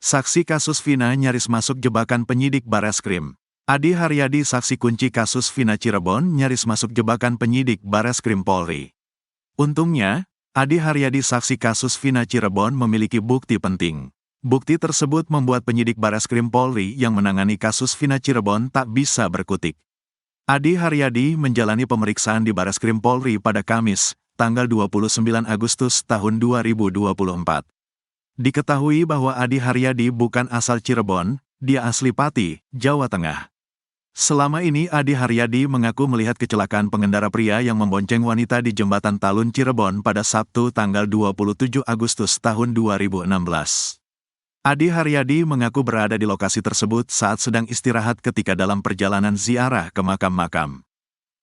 Saksi kasus Vina nyaris masuk jebakan penyidik Bareskrim. Adi Haryadi, saksi kunci kasus Vina Cirebon, nyaris masuk jebakan penyidik Bareskrim Polri. Untungnya, Adi Haryadi, saksi kasus Vina Cirebon, memiliki bukti penting. Bukti tersebut membuat penyidik Bareskrim Polri yang menangani kasus Vina Cirebon tak bisa berkutik. Adi Haryadi menjalani pemeriksaan di Bareskrim Polri pada Kamis, tanggal 29 Agustus tahun 2024. Diketahui bahwa Adi Haryadi bukan asal Cirebon, dia asli Pati, Jawa Tengah. Selama ini Adi Haryadi mengaku melihat kecelakaan pengendara pria yang membonceng wanita di Jembatan Talun Cirebon pada Sabtu tanggal 27 Agustus tahun 2016. Adi Haryadi mengaku berada di lokasi tersebut saat sedang istirahat ketika dalam perjalanan ziarah ke makam-makam.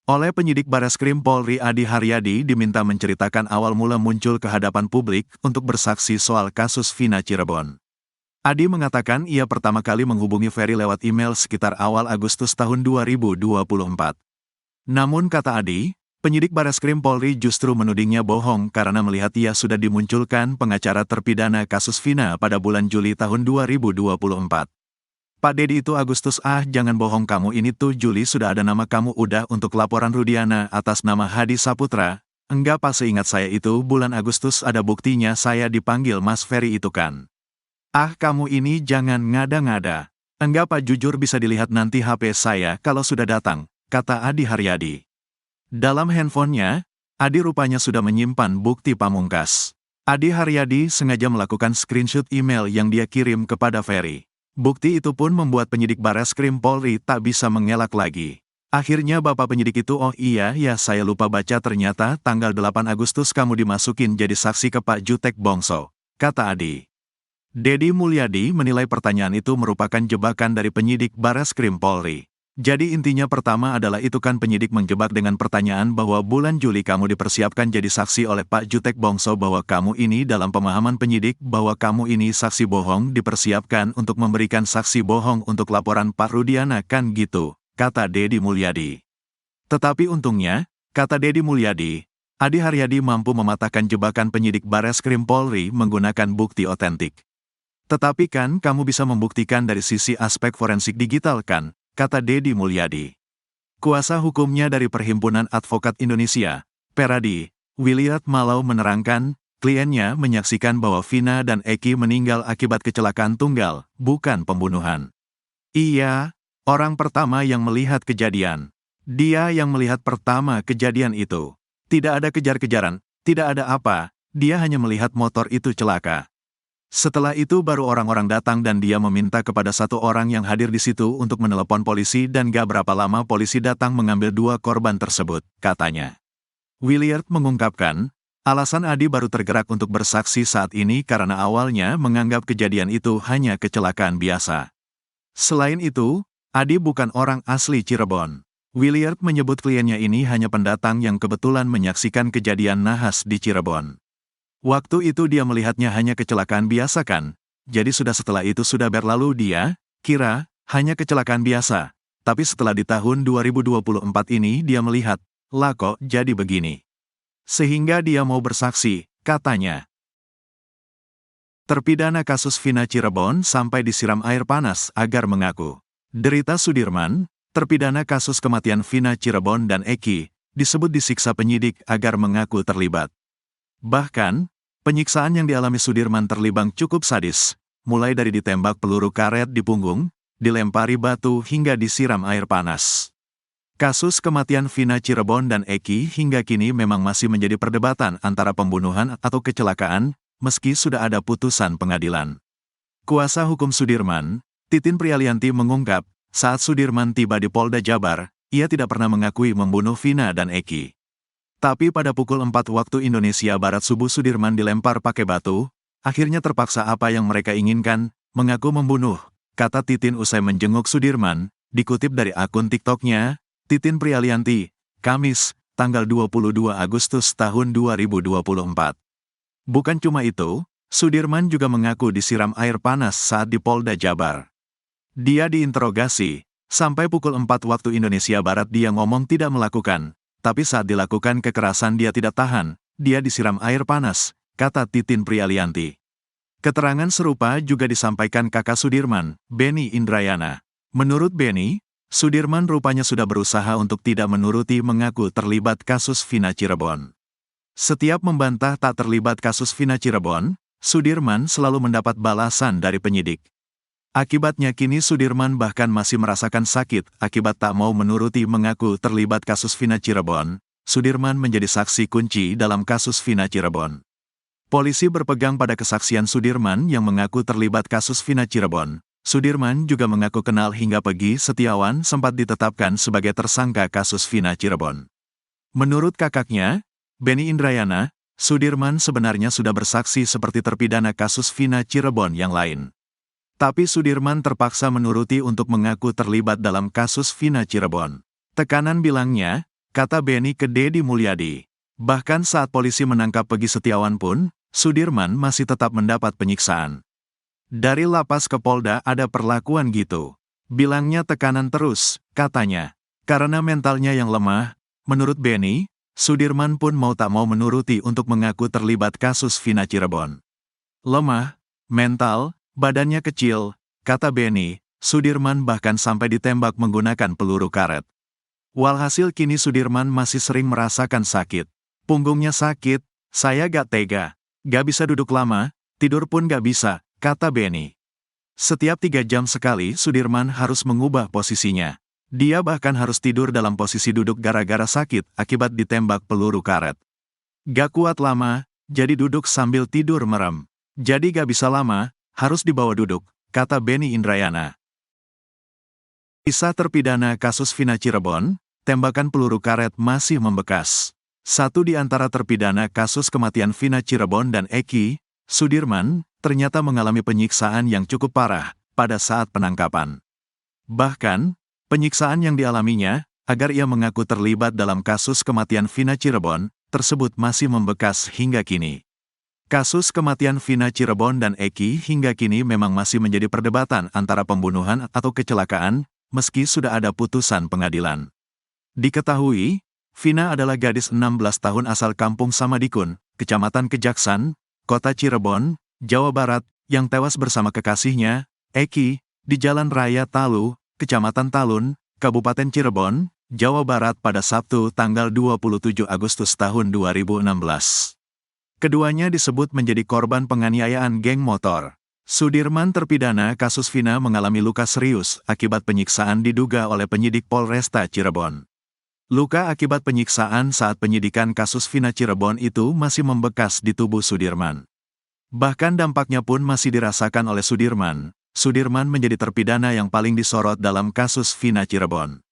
Oleh penyidik Bareskrim Polri, Adi Haryadi diminta menceritakan awal mula muncul ke hadapan publik untuk bersaksi soal kasus Vina Cirebon. Adi mengatakan ia pertama kali menghubungi Ferry lewat email sekitar awal Agustus tahun 2024. Namun kata Adi, penyidik Bareskrim Polri justru menudingnya bohong karena melihat ia sudah dimunculkan pengacara terpidana kasus Vina pada bulan Juli tahun 2024. Pak Dedi itu Agustus, jangan bohong kamu, ini tuh Juli sudah ada nama kamu udah untuk laporan Rudiana atas nama Hadi Saputra. Enggak Pak, seingat saya itu bulan Agustus ada buktinya saya dipanggil Mas Ferry itu kan. Kamu ini jangan ngada-ngada. Enggak Pak, jujur bisa dilihat nanti HP saya kalau sudah datang, kata Adi Haryadi. Dalam handphonenya, Adi rupanya sudah menyimpan bukti pamungkas. Adi Haryadi sengaja melakukan screenshot email yang dia kirim kepada Ferry. Bukti itu pun membuat penyidik Bareskrim Polri tak bisa mengelak lagi. Akhirnya bapak penyidik itu, iya saya lupa baca, ternyata tanggal 8 Agustus kamu dimasukin jadi saksi ke Pak Jutek Bongso, kata Adi. Dedi Mulyadi menilai pertanyaan itu merupakan jebakan dari penyidik Bareskrim Polri. Jadi intinya pertama adalah itu kan penyidik menjebak dengan pertanyaan bahwa bulan Juli kamu dipersiapkan jadi saksi oleh Pak Jutek Bongso, bahwa kamu ini dalam pemahaman penyidik bahwa kamu ini saksi bohong, dipersiapkan untuk memberikan saksi bohong untuk laporan Pak Rudiana kan gitu, kata Dedi Mulyadi. Tetapi untungnya, kata Dedi Mulyadi, Adi Haryadi mampu mematahkan jebakan penyidik Bareskrim Polri menggunakan bukti otentik. Tetapi kan kamu bisa membuktikan dari sisi aspek forensik digital kan, kata Dedi Mulyadi. Kuasa hukumnya dari Perhimpunan Advokat Indonesia, Peradi, Williard Malau menerangkan, kliennya menyaksikan bahwa Vina dan Eki meninggal akibat kecelakaan tunggal, bukan pembunuhan. Iya, orang pertama yang melihat kejadian. Dia yang melihat pertama kejadian itu. Tidak ada kejar-kejaran, tidak ada apa, dia hanya melihat motor itu celaka. Setelah itu baru orang-orang datang dan dia meminta kepada satu orang yang hadir di situ untuk menelepon polisi dan gak berapa lama polisi datang mengambil dua korban tersebut, katanya. Williard mengungkapkan, alasan Adi baru tergerak untuk bersaksi saat ini karena awalnya menganggap kejadian itu hanya kecelakaan biasa. Selain itu, Adi bukan orang asli Cirebon. Williard menyebut kliennya ini hanya pendatang yang kebetulan menyaksikan kejadian nahas di Cirebon. Waktu itu dia melihatnya hanya kecelakaan biasa kan, jadi setelah itu sudah berlalu dia kira hanya kecelakaan biasa, tapi setelah di tahun 2024 ini dia melihat, lah kok jadi begini. Sehingga dia mau bersaksi, katanya. Terpidana kasus Vina Cirebon sampai disiram air panas agar mengaku. Derita Sudirman, terpidana kasus kematian Vina Cirebon dan Eki, disebut disiksa penyidik agar mengaku terlibat. Bahkan, penyiksaan yang dialami Sudirman terbilang cukup sadis, mulai dari ditembak peluru karet di punggung, dilempari batu hingga disiram air panas. Kasus kematian Vina Cirebon dan Eki hingga kini memang masih menjadi perdebatan antara pembunuhan atau kecelakaan, meski sudah ada putusan pengadilan. Kuasa hukum Sudirman, Titin Prialianti mengungkap, saat Sudirman tiba di Polda Jabar, ia tidak pernah mengakui membunuh Vina dan Eki. Tapi pada pukul 4 waktu Indonesia Barat subuh Sudirman dilempar pakai batu, akhirnya terpaksa apa yang mereka inginkan, mengaku membunuh, kata Titin usai menjenguk Sudirman, dikutip dari akun TikToknya, Titin Prialianti, Kamis, tanggal 22 Agustus tahun 2024. Bukan cuma itu, Sudirman juga mengaku disiram air panas saat di Polda Jabar. Dia diinterogasi, sampai pukul 4 waktu Indonesia Barat dia ngomong tidak melakukan. Tapi saat dilakukan kekerasan dia tidak tahan, dia disiram air panas, kata Titin Prialianti. Keterangan serupa juga disampaikan kakak Sudirman, Beni Indrayana. Menurut Beni, Sudirman rupanya sudah berusaha untuk tidak menuruti mengaku terlibat kasus Vina Cirebon. Setiap membantah tak terlibat kasus Vina Cirebon, Sudirman selalu mendapat balasan dari penyidik. Akibatnya kini Sudirman bahkan masih merasakan sakit akibat tak mau menuruti mengaku terlibat kasus Vina Cirebon. Sudirman menjadi saksi kunci dalam kasus Vina Cirebon. Polisi berpegang pada kesaksian Sudirman yang mengaku terlibat kasus Vina Cirebon. Sudirman juga mengaku kenal hingga Peggy Setiawan sempat ditetapkan sebagai tersangka kasus Vina Cirebon. Menurut kakaknya, Beni Indrayana, Sudirman sebenarnya sudah bersaksi seperti terpidana kasus Vina Cirebon yang lain. Tapi Sudirman terpaksa menuruti untuk mengaku terlibat dalam kasus Vina Cirebon. Tekanan bilangnya, kata Beni ke Deddy Mulyadi. Bahkan saat polisi menangkap Peggy Setiawan pun, Sudirman masih tetap mendapat penyiksaan. Dari lapas ke Polda ada perlakuan gitu. Bilangnya tekanan terus, katanya. Karena mentalnya yang lemah, menurut Beni, Sudirman pun mau tak mau menuruti untuk mengaku terlibat kasus Vina Cirebon. Lemah, mental, badannya kecil, kata Beni, Sudirman bahkan sampai ditembak menggunakan peluru karet. Walhasil kini Sudirman masih sering merasakan sakit. Punggungnya sakit, saya gak tega. Gak bisa duduk lama, tidur pun gak bisa, kata Beni. Setiap 3 jam sekali Sudirman harus mengubah posisinya. Dia bahkan harus tidur dalam posisi duduk gara-gara sakit akibat ditembak peluru karet. Gak kuat lama, jadi duduk sambil tidur merem. Jadi gak bisa lama, harus dibawa duduk, kata Beni Indrayana. Kisah terpidana kasus Vina Cirebon, tembakan peluru karet masih membekas. Satu di antara terpidana kasus kematian Vina Cirebon dan Eki, Sudirman, ternyata mengalami penyiksaan yang cukup parah pada saat penangkapan. Bahkan, penyiksaan yang dialaminya, agar ia mengaku terlibat dalam kasus kematian Vina Cirebon, tersebut masih membekas hingga kini. Kasus kematian Vina Cirebon dan Eki hingga kini memang masih menjadi perdebatan antara pembunuhan atau kecelakaan, meski sudah ada putusan pengadilan. Diketahui, Vina adalah gadis 16 tahun asal kampung Samadikun, Kecamatan Kejaksan, Kota Cirebon, Jawa Barat, yang tewas bersama kekasihnya, Eki, di Jalan Raya Talu, Kecamatan Talun, Kabupaten Cirebon, Jawa Barat pada Sabtu tanggal 27 Agustus tahun 2016. Keduanya disebut menjadi korban penganiayaan geng motor. Sudirman terpidana kasus Vina mengalami luka serius akibat penyiksaan diduga oleh penyidik Polresta Cirebon. Luka akibat penyiksaan saat penyidikan kasus Vina Cirebon itu masih membekas di tubuh Sudirman. Bahkan dampaknya pun masih dirasakan oleh Sudirman. Sudirman menjadi terpidana yang paling disorot dalam kasus Vina Cirebon.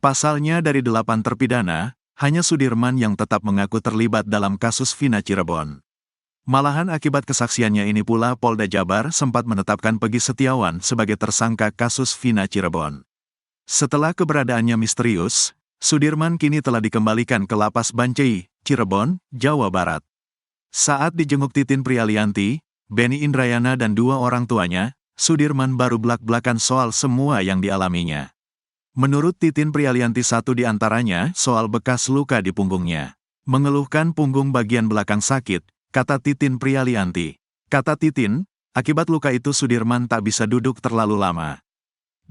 Pasalnya dari 8 terpidana, hanya Sudirman yang tetap mengaku terlibat dalam kasus Vina Cirebon. Malahan akibat kesaksiannya ini pula Polda Jabar sempat menetapkan Peggy Setiawan sebagai tersangka kasus Vina Cirebon. Setelah keberadaannya misterius, Sudirman kini telah dikembalikan ke Lapas Bancai, Cirebon, Jawa Barat. Saat dijenguk Titin Prialianti, Beni Indrayana dan 2 orang tuanya, Sudirman baru belak-belakan soal semua yang dialaminya. Menurut Titin Prialianti, satu di antaranya soal bekas luka di punggungnya. Mengeluhkan punggung bagian belakang sakit, kata Titin Prialianti. Kata Titin, akibat luka itu Sudirman tak bisa duduk terlalu lama.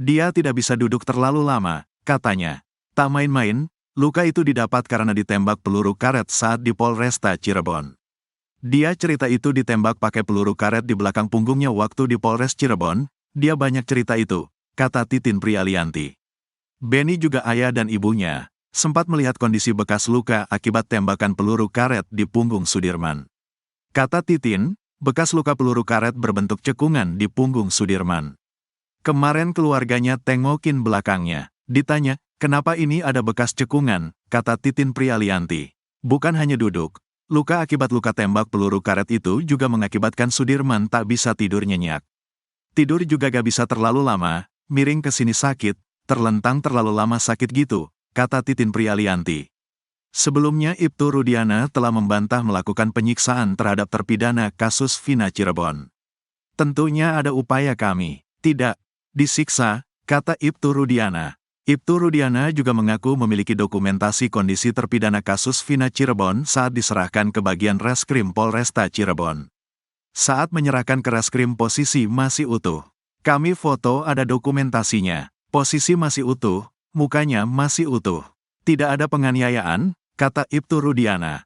Dia tidak bisa duduk terlalu lama, katanya. Tak main-main, luka itu didapat karena ditembak peluru karet saat di Polresta Cirebon. Dia cerita itu ditembak pakai peluru karet di belakang punggungnya waktu di Polres Cirebon. Dia banyak cerita itu, kata Titin Prialianti. Beni juga ayah dan ibunya sempat melihat kondisi bekas luka akibat tembakan peluru karet di punggung Sudirman. Kata Titin, bekas luka peluru karet berbentuk cekungan di punggung Sudirman. Kemarin keluarganya tengokin belakangnya. Ditanya, kenapa ini ada bekas cekungan, kata Titin Prialianti. Bukan hanya duduk. Luka akibat luka tembak peluru karet itu juga mengakibatkan Sudirman tak bisa tidur nyenyak. Tidur juga gak bisa terlalu lama, miring ke sini sakit, terlentang terlalu lama sakit gitu, kata Titin Prialianti. Sebelumnya Ibtu Rudiana telah membantah melakukan penyiksaan terhadap terpidana kasus Vina Cirebon. Tentunya ada upaya kami, tidak disiksa, kata Ibtu Rudiana. Ibtu Rudiana juga mengaku memiliki dokumentasi kondisi terpidana kasus Vina Cirebon saat diserahkan ke bagian Reskrim Polresta Cirebon. Saat menyerahkan ke reskrim posisi masih utuh. Kami foto ada dokumentasinya. Posisi masih utuh, mukanya masih utuh. Tidak ada penganiayaan, kata Ibtu Rudiana.